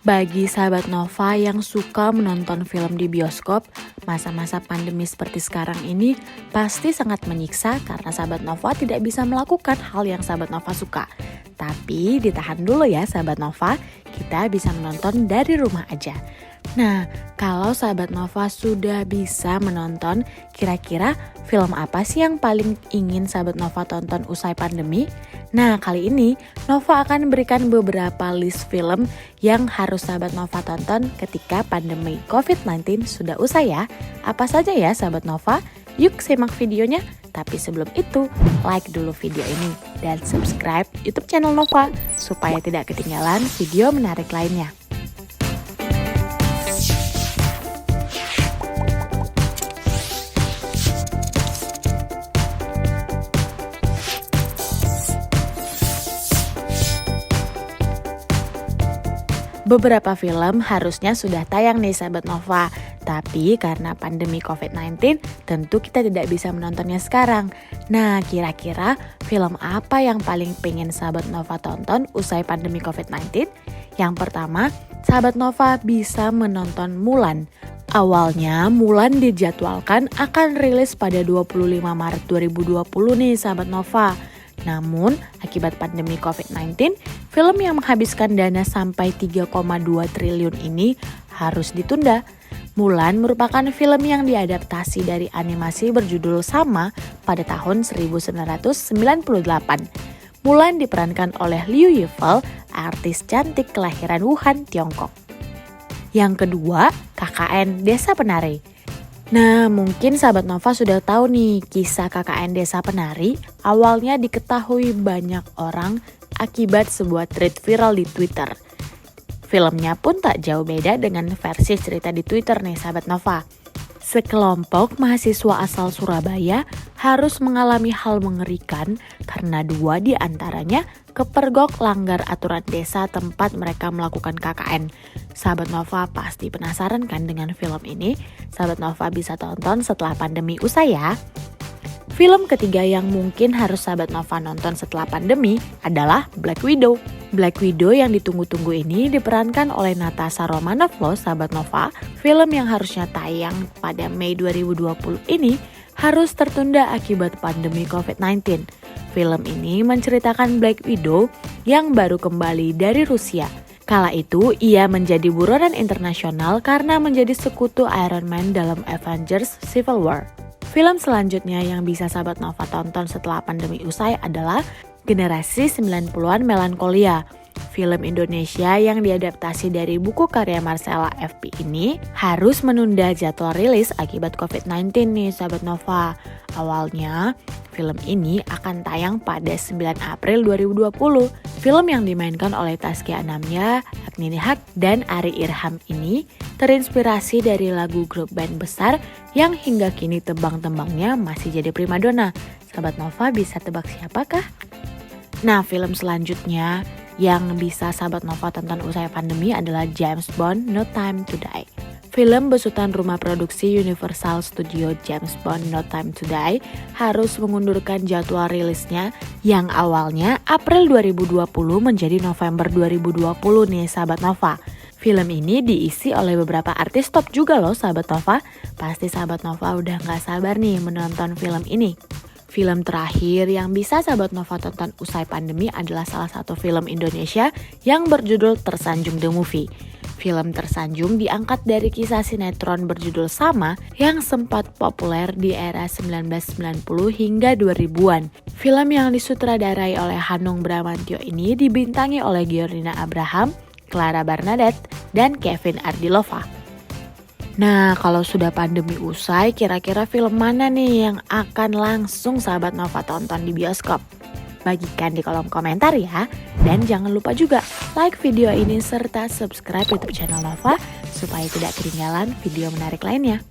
Bagi sahabat Nova yang suka menonton film di bioskop, masa-masa pandemi seperti sekarang ini pasti sangat menyiksa karena sahabat Nova tidak bisa melakukan hal yang sahabat Nova suka. Tapi ditahan dulu ya sahabat Nova, kita bisa menonton dari rumah aja. Nah, kalau sahabat Nova sudah bisa menonton, kira-kira film apa sih yang paling ingin sahabat Nova tonton usai pandemi? Nah, kali ini Nova akan memberikan beberapa list film yang harus sahabat Nova tonton ketika pandemi COVID-19 sudah usai ya. Apa saja ya sahabat Nova? Yuk simak videonya. Tapi sebelum itu, like dulu video ini dan subscribe YouTube channel Nova supaya tidak ketinggalan video menarik lainnya. Beberapa film harusnya sudah tayang nih sahabat Nova, tapi karena pandemi COVID-19 tentu kita tidak bisa menontonnya sekarang. Nah, kira-kira film apa yang paling pengen sahabat Nova tonton usai pandemi COVID-19? Yang pertama, sahabat Nova bisa menonton Mulan. Awalnya Mulan dijadwalkan akan rilis pada 25 Maret 2020 nih sahabat Nova. Namun, akibat pandemi COVID-19, film yang menghabiskan dana sampai 3,2 triliun ini harus ditunda. Mulan merupakan film yang diadaptasi dari animasi berjudul sama pada tahun 1998. Mulan diperankan oleh Liu Yifeng, artis cantik kelahiran Wuhan, Tiongkok. Yang kedua, KKN Desa Penari. Nah, mungkin sahabat Nova sudah tahu nih kisah KKN Desa Penari awalnya diketahui banyak orang akibat sebuah thread viral di Twitter. Filmnya pun tak jauh beda dengan versi cerita di Twitter nih sahabat Nova. Sekelompok mahasiswa asal Surabaya harus mengalami hal mengerikan karena dua di antaranya kepergok langgar aturan desa tempat mereka melakukan KKN. Sahabat Nova pasti penasaran kan dengan film ini? Sahabat Nova bisa tonton setelah pandemi usai ya. Film ketiga yang mungkin harus sahabat Nova nonton setelah pandemi adalah Black Widow. Black Widow yang ditunggu-tunggu ini diperankan oleh Natasha Romanoff loh sahabat Nova. Film yang harusnya tayang pada Mei 2020 ini harus tertunda akibat pandemi COVID-19. Film ini menceritakan Black Widow yang baru kembali dari Rusia. Kala itu ia menjadi buronan internasional karena menjadi sekutu Iron Man dalam Avengers Civil War. Film selanjutnya yang bisa sahabat Nova tonton setelah pandemi usai adalah Generasi 90-an Melankolia. Film Indonesia yang diadaptasi dari buku karya Marcella FP ini harus menunda jadwal rilis akibat COVID-19 nih sahabat Nova. Awalnya, film ini akan tayang pada 9 April 2020. Film yang dimainkan oleh Taskia Anamya, Agni Haq, dan Ari Irham ini terinspirasi dari lagu grup band besar yang hingga kini tembang-tembangnya masih jadi primadona. Sahabat Nova bisa tebak siapakah? Nah, film selanjutnya yang bisa sahabat Nova tonton usai pandemi adalah James Bond No Time to Die. Film besutan rumah produksi Universal Studio James Bond No Time to Die harus mengundurkan jadwal rilisnya yang awalnya April 2020 menjadi November 2020 nih sahabat Nova. Film ini diisi oleh beberapa artis top juga loh sahabat Nova. Pasti sahabat Nova udah gak sabar nih menonton film ini. Film terakhir yang bisa sahabat Nova tonton usai pandemi adalah salah satu film Indonesia yang berjudul Tersanjung The Movie. Film Tersanjung diangkat dari kisah sinetron berjudul sama yang sempat populer di era 1990 hingga 2000-an. Film yang disutradarai oleh Hanung Bramantyo ini dibintangi oleh Giorgina Abraham, Clara Bernadette, dan Kevin Ardilova. Nah, kalau sudah pandemi usai, kira-kira film mana nih yang akan langsung sahabat Nova tonton di bioskop? Bagikan di kolom komentar ya. Dan jangan lupa juga like video ini serta subscribe YouTube channel Nova supaya tidak ketinggalan video menarik lainnya.